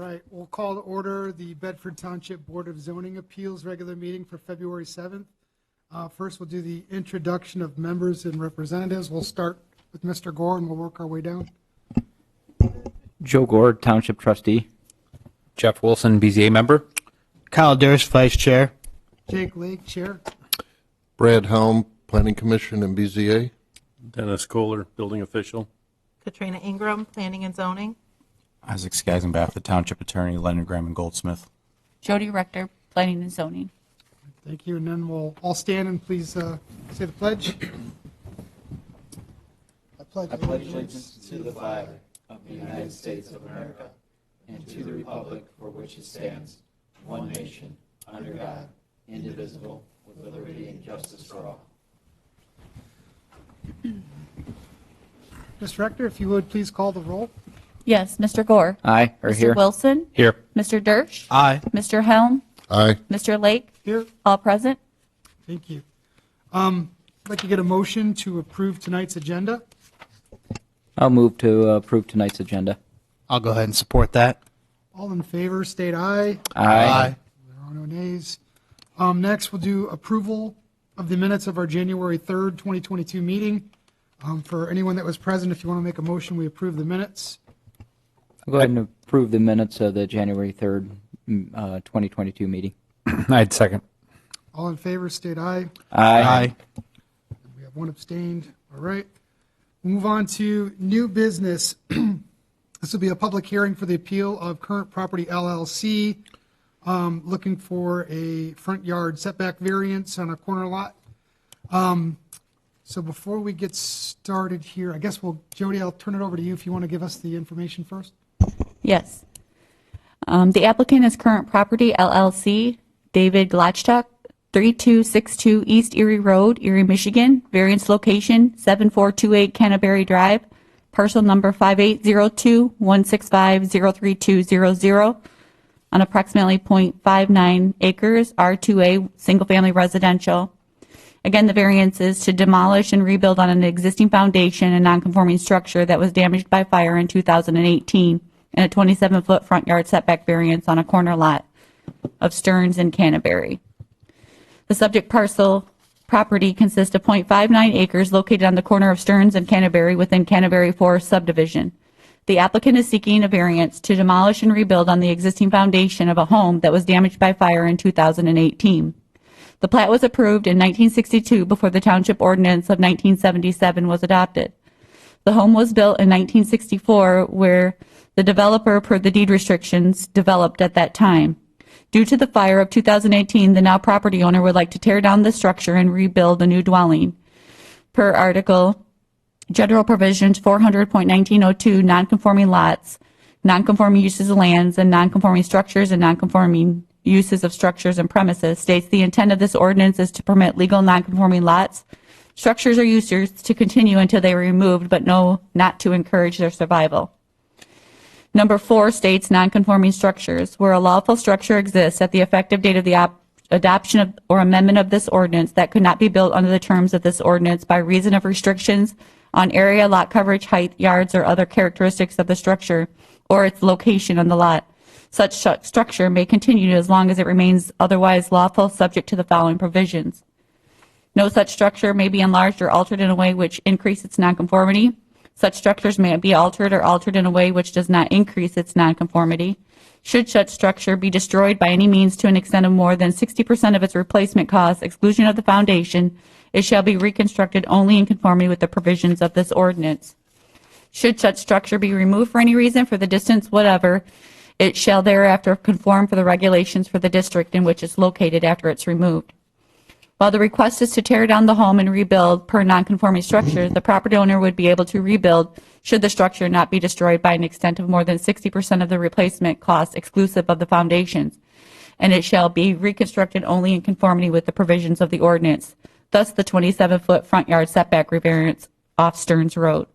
right, we'll call to order the Bedford Township Board of Zoning Appeals regular meeting for February 7th. First, we'll do the introduction of members and representatives. We'll start with Mr. Gore, and we'll work our way down. Joe Gore, Township Trustee. Jeff Wilson, BZA member. Kyle Durst, Vice Chair. Jake Lake, Chair. Brad Helm, Planning Commission and BZA. Dennis Kohler, building official. Katrina Ingram, Planning and Zoning. Isaac Skazenbath, the Township Attorney, Lennon Graham and Goldsmith. Jody Rector, Planning and Zoning. Thank you, and then we'll all stand and please say the pledge. I pledge allegiance to the flag of the United States of America and to the republic for which it stands, one nation, under God, indivisible, with liberty and justice for all. Mr. Rector, if you would please call the roll. Yes, Mr. Gore. Aye, or Mr. here. Wilson. Here. Mr. Dersch. Aye. Mr. Helm. Aye. Mr. Lake. Here. All present. Thank you. I'd like to get a motion to approve tonight's agenda. I'll move to approve tonight's agenda. I'll go ahead and support that. All in favor, state aye. Aye. There are no nays. Next, we'll do approval of the minutes of our January 3rd, 2022 meeting. For anyone that was present, if you want to make a motion, we approve the minutes. I'll go ahead and approve the minutes of the January 3rd, 2022 meeting. I'd second. All in favor, state aye. Aye. We have one abstained. All right. We'll move on to new business. This will be a public hearing for the appeal of Current Property LLC, looking for a front yard setback variance on a corner lot. So before we get started here, I guess Jody, I'll turn it over to you if you want to give us the information first. Yes. The applicant is Current Property LLC, David Glachtuk, 3262 East Erie Road, Erie, Michigan. Variance location 7428 Canterbury Drive, parcel number 5802-165-03200 on approximately 0.59 acres, R2A, single-family residential. Again, the variance is to demolish and rebuild on an existing foundation and non-conforming structure that was damaged by fire in 2018, and a 27-foot front yard setback variance on a corner lot of Stearns and Canterbury. The subject parcel property consists of 0.59 acres located on the corner of Stearns and Canterbury within Canterbury Forest subdivision. The applicant is seeking a variance to demolish and rebuild on the existing foundation of a home that was damaged by fire in 2018. The plat was approved in 1962 before the Township Ordinance of 1977 was adopted. The home was built in 1964 where the developer, per the deed restrictions, developed at that time. Due to the fire of 2018, the now property owner would like to tear down the structure and rebuild a new dwelling. Per Article General Provisions 400.1902, non-conforming lots, non-conforming uses of lands, and non-conforming structures and non-conforming uses of structures and premises, states the intent of this ordinance is to permit legal non-conforming lots, structures, or uses to continue until they are removed, but not to encourage their survival. Number 4 states non-conforming structures. Where a lawful structure exists at the effective date of the adoption of or amendment of this ordinance that could not be built under the terms of this ordinance by reason of restrictions on area, lot coverage, height, yards, or other characteristics of the structure or its location on the lot. Such structure may continue as long as it remains otherwise lawful, subject to the following provisions. No such structure may be enlarged or altered in a way which increases its nonconformity. Such structures may be altered in a way which does not increase its nonconformity. Should such structure be destroyed by any means to an extent of more than 60% of its replacement cost, exclusion of the foundation, it shall be reconstructed only in conformity with the provisions of this ordinance. Should such structure be removed for any reason, for the distance whatever, it shall thereafter conform for the regulations for the district in which it's located after it's removed. While the request is to tear down the home and rebuild per non-conforming structure, the property owner would be able to rebuild should the structure not be destroyed by an extent of more than 60% of the replacement cost exclusive of the foundations, and it shall be reconstructed only in conformity with the provisions of the ordinance, thus the 27-foot front yard setback variance off Stearns Road.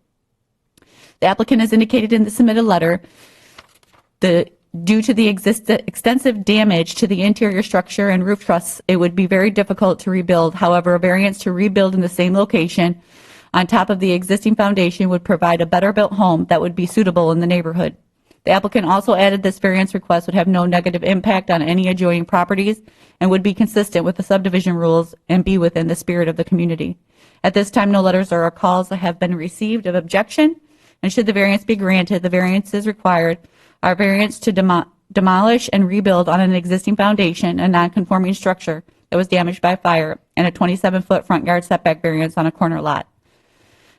The applicant has indicated in the submitted letter due to the extensive damage to the interior structure and roof truss, it would be very difficult to rebuild. However, a variance to rebuild in the same location on top of the existing foundation would provide a better built home that would be suitable in the neighborhood. The applicant also added this variance request would have no negative impact on any adjoining properties and would be consistent with the subdivision rules and be within the spirit of the community. At this time, no letters or calls have been received of objection, and should the variance be granted, the variances required are variance to demolish and rebuild on an existing foundation, a non-conforming structure that was damaged by fire, and a 27-foot front yard setback variance on a corner lot.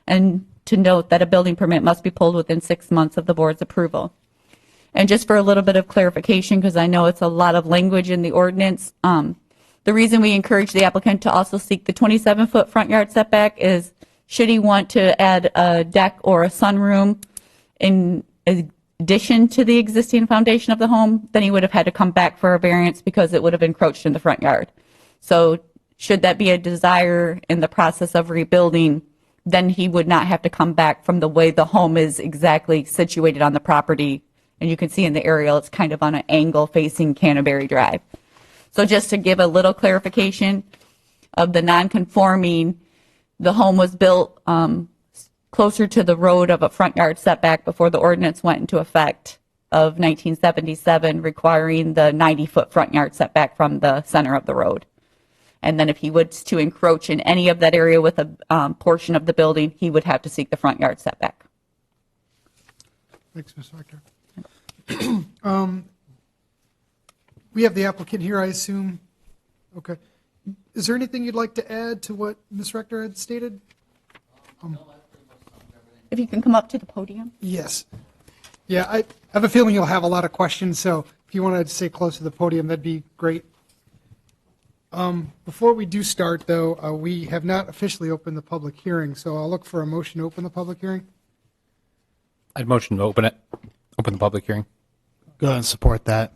And to note that a building permit must be pulled within 6 months of the board's approval. And just for a little bit of clarification, because I know it's a lot of language in the ordinance, the reason we encourage the applicant to also seek the 27-foot front yard setback is should he want to add a deck or a sunroom in addition to the existing foundation of the home, then he would have had to come back for a variance because it would have encroached in the front yard. So should that be a desire in the process of rebuilding, then he would not have to come back from the way the home is exactly situated on the property. And you can see in the aerial, it's kind of on an angle facing Canterbury Drive. So just to give a little clarification of the non-conforming, the home was built closer to the road of a front yard setback before the ordinance went into effect of 1977, requiring the 90-foot front yard setback from the center of the road. And then if he was to encroach in any of that area with a portion of the building, he would have to seek the front yard setback. Thanks, Ms. Rector. We have the applicant here, I assume. Okay. Is there anything you'd like to add to what Ms. Rector had stated? If you can come up to the podium. Yes. Yeah, I have a feeling you'll have a lot of questions, so if you want to stay close to the podium, that'd be great. Before we do start, though, we have not officially opened the public hearing, so I'll look for a motion to open the public hearing. I'd motion to open the public hearing. Go ahead and support that.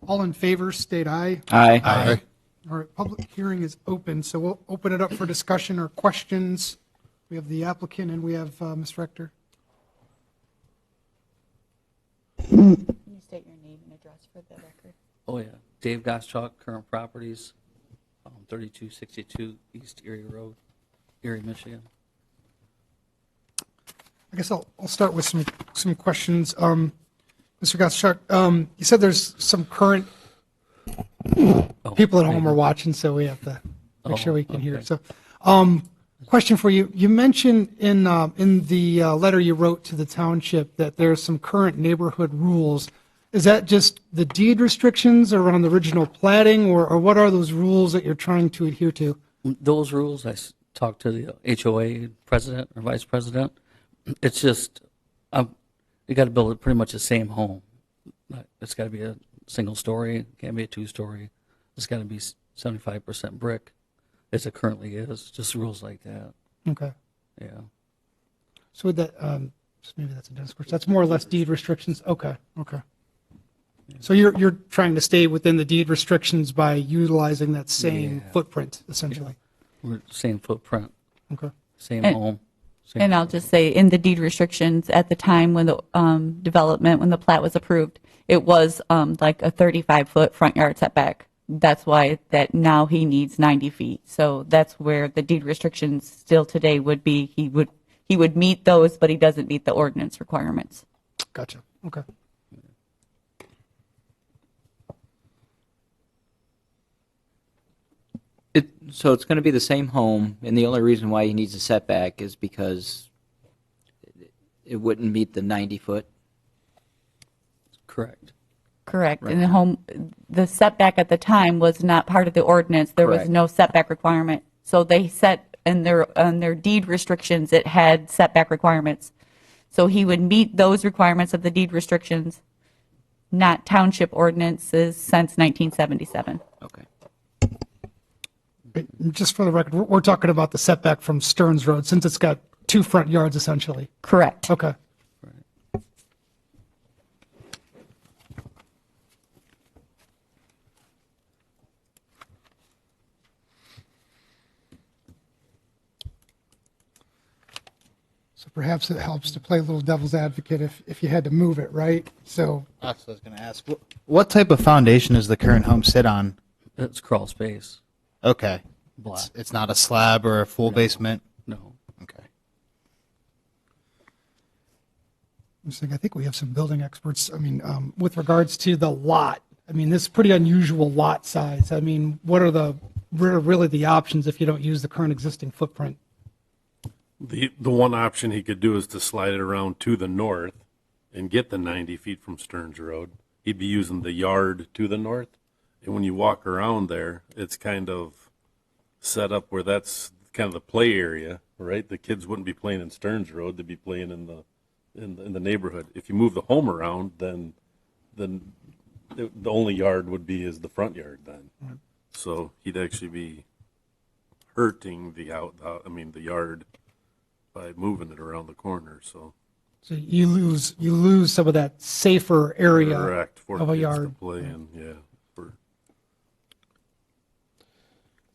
All in favor, state aye. Aye. Aye. All right, public hearing is open, so we'll open it up for discussion or questions. We have the applicant and we have Ms. Rector. Can you state your name and address for the record? Oh, yeah. Dave Goschalk, current properties, 3262 East Erie Road, Erie, Michigan. I guess I'll start with some questions. Mr. Gottschalk, you said there's some current people at home are watching, so we have to make sure we can hear. Okay. So, question for you. You mentioned in the letter you wrote to the township that there's some current neighborhood rules. Is that just the deed restrictions around the original platting, or what are those rules that you're trying to adhere to? Those rules, talked to the HOA president or vice president. It's just, you got to build it pretty much the same home. It's got to be a single story, can't be a two-story. It's got to be 75% brick, as it currently is. Just rules like that. Okay. Yeah. So with that, maybe that's a dense question. That's more or less deed restrictions. Okay. Okay. So you're trying to stay within the deed restrictions by utilizing that same footprint, essentially. We're same footprint, Okay. same home. Same And I'll just say, in the deed restrictions at the time when the development, when the plat was approved, it was like a 35-foot front yard setback. That's why that now he needs 90 feet. So that's where the deed restrictions still today would be. He would meet those, but he doesn't meet the ordinance requirements. Gotcha. Okay. So it's going to be the same home, and the only reason why he needs a setback is because it wouldn't meet the 90-foot. Correct. Correct. And the setback at the time was not part of the ordinance. There was Correct. no setback requirement. So they set in their deed restrictions, it had setback requirements. So he would meet those requirements of the deed restrictions, not township ordinances since 1977. Okay. Just for the record, we're talking about the setback from Stearns Road, since it's got two front yards, essentially. Correct. Okay. So perhaps it helps to play a little devil's advocate if you had to move it, right? So That's what I was going to ask. What type of foundation does the current home sit on? It's crawl space. Okay. Block. It's not a slab or a full basement? No. Okay. just think, I think we have some building experts. I mean, with regards to the lot, I mean, this is pretty unusual lot size. I mean, what are really the options if you don't use the current existing footprint? The one option he could do is to slide it around to the north and get the 90 feet from Stearns Road. He'd be using the yard to the north. And when you walk around there, it's kind of set up where that's kind of the play area, right? The kids wouldn't be playing in Stearns Road; they'd be playing in the neighborhood. If you move the home around, then the only yard would be is the front yard then. So he'd actually be hurting the yard by moving it around the corner. So You lose some of that safer area correct for of a kids yard. to play in. Yeah,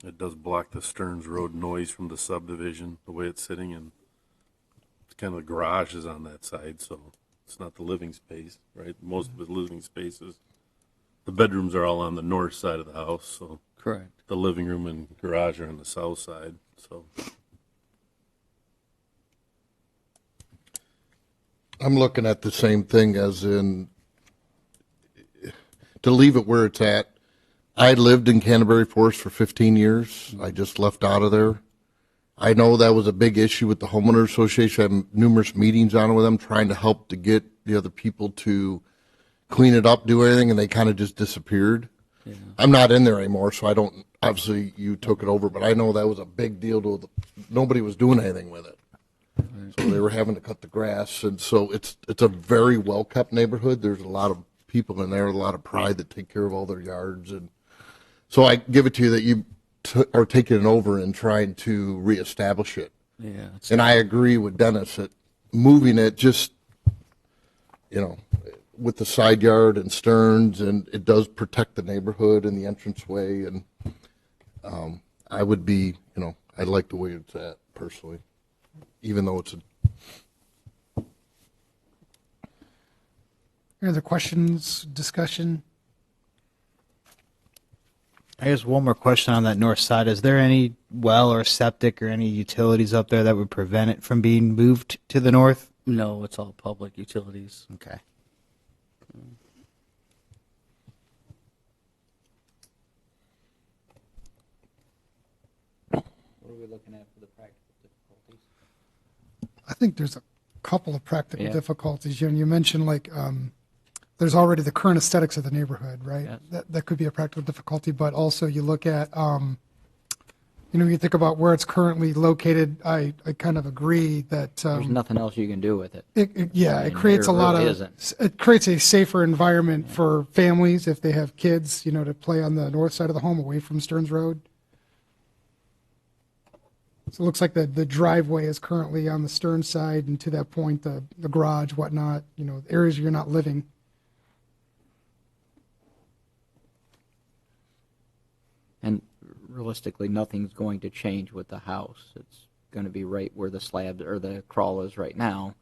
it does block the Stearns Road noise from the subdivision the way it's sitting, and it's kind of the garage is on that side, so it's not the living space, right? Most of the living spaces, the bedrooms are all on the north side of the house, so Correct. the living room and garage are on the south side. So I'm looking at the same thing as in to leave it where it's at. I lived in Canterbury Forest for 15 years. I just left out of there. I know that was a big issue with the homeowner association. I had numerous meetings on it with them trying to help to get the other people to clean it up, do everything, and they kind of just disappeared. Yeah. I'm not in there anymore, so I don't, obviously you took it over, but I know that was a big deal to nobody was doing anything with it. So they were having to cut the grass, and so it's a very well-kept neighborhood. There's a lot of people in there, a lot of pride that take care of all their yards, and so I give it to you that you are taking it over and trying to reestablish it. Yeah. And I agree with Dennis that moving it just, with the side yard and Stearns, and it does protect the neighborhood and the entranceway, and I would be, I like the way it's at personally, even though it's Any other questions, discussion? I guess one more question on that north side. Is there any well or septic or any utilities up there that would prevent it from being moved to the north? No, it's all public utilities. Okay. What are we looking at for the practical difficulties? I think there's a couple of practical Yeah. difficulties. You mentioned there's already the current aesthetics of the neighborhood, right? Yes. That could be a practical difficulty, but also you look at, you think about where it's currently located. I kind of agree that There's nothing else you can do with it. it mean, creates a there lot really of isn't. it creates a safer environment for families if they have kids, to play on the north side of the home away from Stearns Road. So it looks like the driveway is currently on the Stearns side, and to that point, the garage, whatnot, areas where you're not living. And realistically, nothing's going to change with the house. It's going to be right where the slab or the crawl is right now.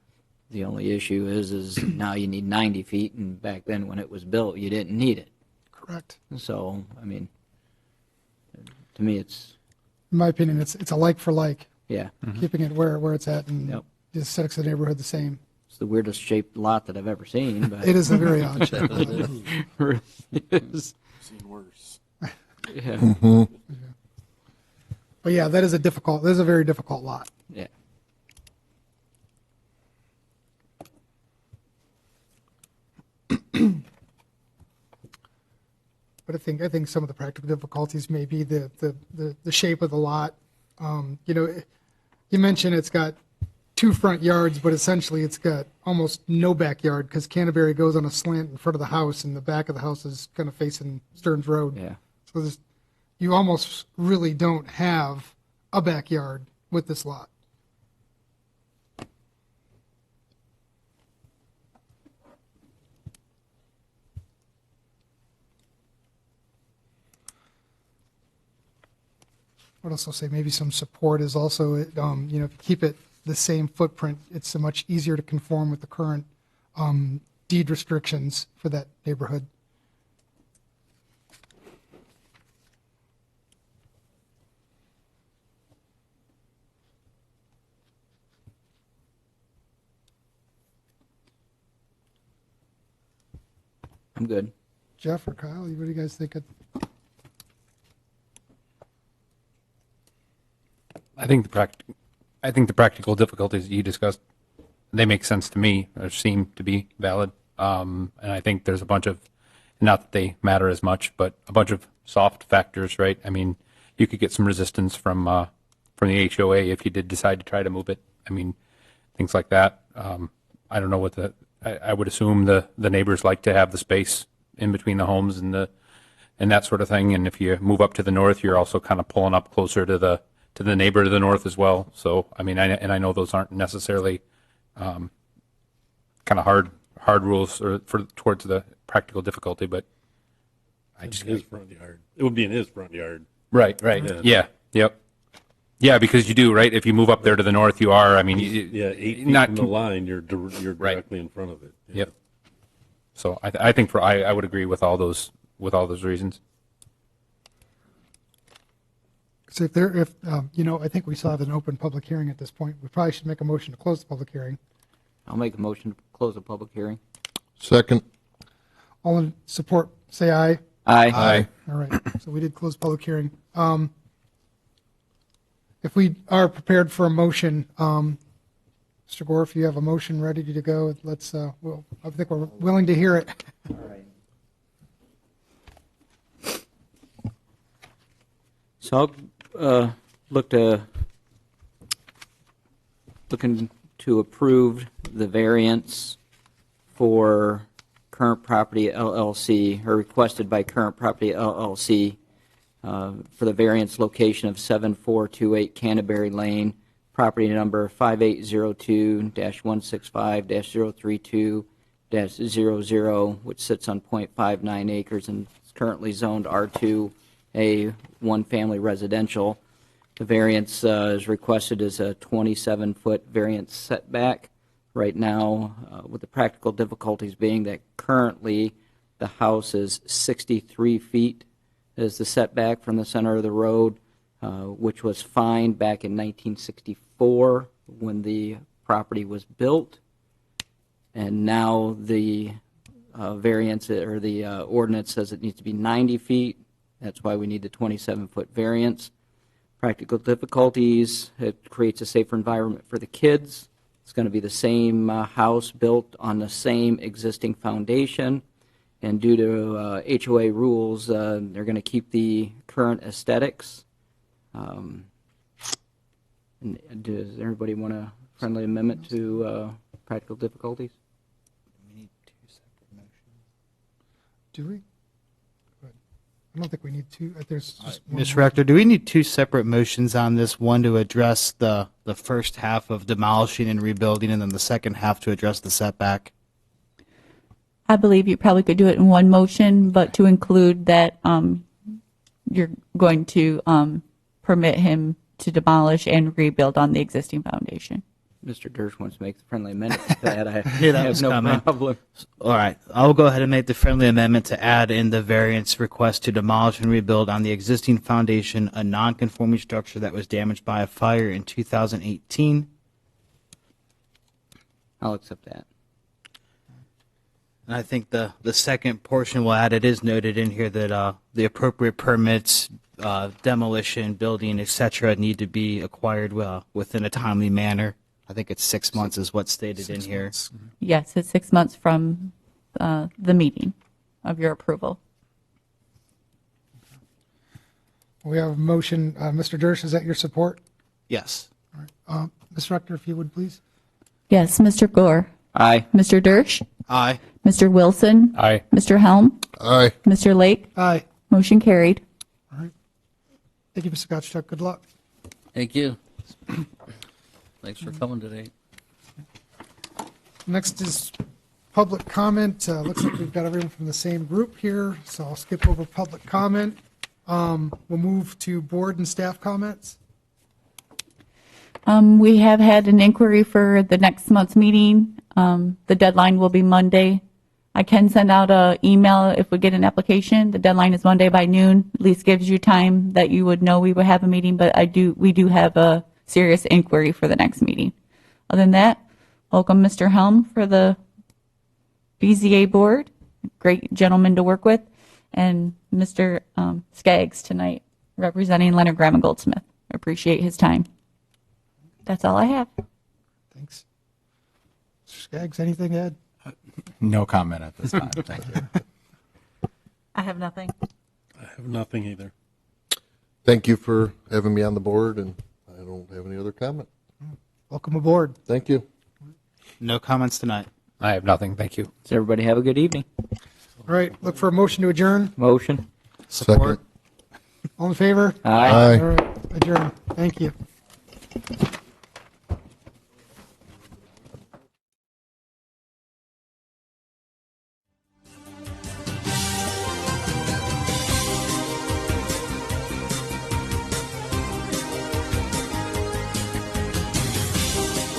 The only issue is now you need 90 feet, and back then when it was built, you didn't need it. Correct. So, I mean, to me, it's, In my opinion, it's a like for like, yeah, keeping it where it's at, and Yep. the aesthetics of the neighborhood the same. it's the weirdest shaped lot that I've ever seen. But It is a very odd shape. It really is. seen worse. Yeah. But yeah, that is a very difficult lot. Yeah. But I think some of the practical difficulties may be the shape of the lot. You mentioned it's got 2 front yards, but essentially it's got almost no backyard because Canterbury goes on a slant in front of the house, and the back of the house is kind of facing Stearns Road. Yeah. So you almost really don't have a backyard with this lot. I'd also say maybe some support is also, if you keep it the same footprint, it's much easier to conform with the current deed restrictions for that neighborhood. I'm good. Jeff or Kyle, what do you guys think? I think the practical difficulties you discussed, they make sense to me, or seem to be valid. And I think there's a bunch of, not that they matter as much, but a bunch of soft factors, right? I mean, you could get some resistance from the HOA if you did decide to try to move it. I mean, things like that. I don't know what I would assume the neighbors like to have the space in between the homes and that sort of thing. And if you move up to the north, you're also kind of pulling up closer to the neighbor to the north as well. So, I mean, I know those aren't necessarily kind of hard rules towards the practical difficulty, but It's his front yard. It would be in his front yard. Right. Yeah. Yep. Yeah, because you do, right? If you move up there to the north, you are. I mean, 8 feet not from the line, you're directly in front of it. Yeah. Yep. So I think I would agree with all those reasons. So I think we still have an open public hearing at this point. We probably should make a motion to close the public hearing. I'll make a motion to close the public hearing. Second. All in support, say aye. Aye. All right, so we did close public hearing. If we are prepared for a motion, Mr. Gore, if you have a motion ready to go, let's, I think we're willing to hear it. All right. So I'll looking to approve the variance for Current Property LLC, or requested by Current Property LLC, for the variance location of 7428 Canterbury Lane, property number 5802-165-032-00, which sits on .59 acres and is currently zoned R2A, one-family residential. The variance is requested as a 27-foot variance setback. Right now, with the practical difficulties being that currently the house is 63 feet as the setback from the center of the road, which was fine back in 1964 when the property was built. And now the variance, or the ordinance says it needs to be 90 feet. That's why we need the 27-foot variance. Practical difficulties, it creates a safer environment for the kids. It's going to be the same house built on the same existing foundation. And due to HOA rules, they're going to keep the current aesthetics. And does everybody want a friendly amendment to practical difficulties? We need two separate motions. Do we? I don't think we need two. There's just one Ms. more. Rector, do we need two separate motions on this? One to address the first half of demolishing and rebuilding, and then the second half to address the setback? I believe you probably could do it in one motion, but to include that you're going to permit him to demolish and rebuild on the existing foundation. Mr. Dersh wants to make the friendly amendment to that. I Yeah, that have was no coming. problem. All right, I'll go ahead and make the friendly amendment to add in the variance request to demolish and rebuild on the existing foundation a non-conforming structure that was damaged by a fire in 2018. I'll accept that. And I think the second portion will add, it is noted in here that the appropriate permits, demolition, building, et cetera, need to be acquired within a timely manner. I think it's 6 months is what's stated in here. Yes, it's 6 months from the meeting of your approval. We have a motion. Mr. Dersh, is that your support? Yes. All right. Ms. Rector, if you would, please. Yes, Mr. Gore. Aye. Mr. Dersh. Aye. Mr. Wilson. Aye. Mr. Helm. Aye. Mr. Lake. Aye. Motion carried. All right. Thank you, Mr. Gottschalk. Good luck. Thank you. Thanks for coming today. Next is public comment. Looks like we've got everyone from the same group here, so I'll skip over public comment. We'll move to board and staff comments. We have had an inquiry for the next month's meeting. The deadline will be Monday. I can send out an email if we get an application. The deadline is Monday by noon. At least gives you time that you would know we would have a meeting, but we do have a serious inquiry for the next meeting. Other than that, welcome Mr. Helm for the BZA board. great gentleman to work with, and Mr. Skaggs tonight representing Leonard Graham and Goldsmith. Appreciate his time. That's all I have. Thanks. Mr. Skaggs, anything to add? No comment at this time. Thank you. I have nothing. I have nothing either. Thank you for having me on the board, and I don't have any other comment. Welcome aboard. Thank you. No comments tonight. I have nothing. Thank you. Does everybody have a good evening? All right, look for a motion to adjourn. Motion? Second. All in favor? Aye. Aye. All right, adjourn. Thank you.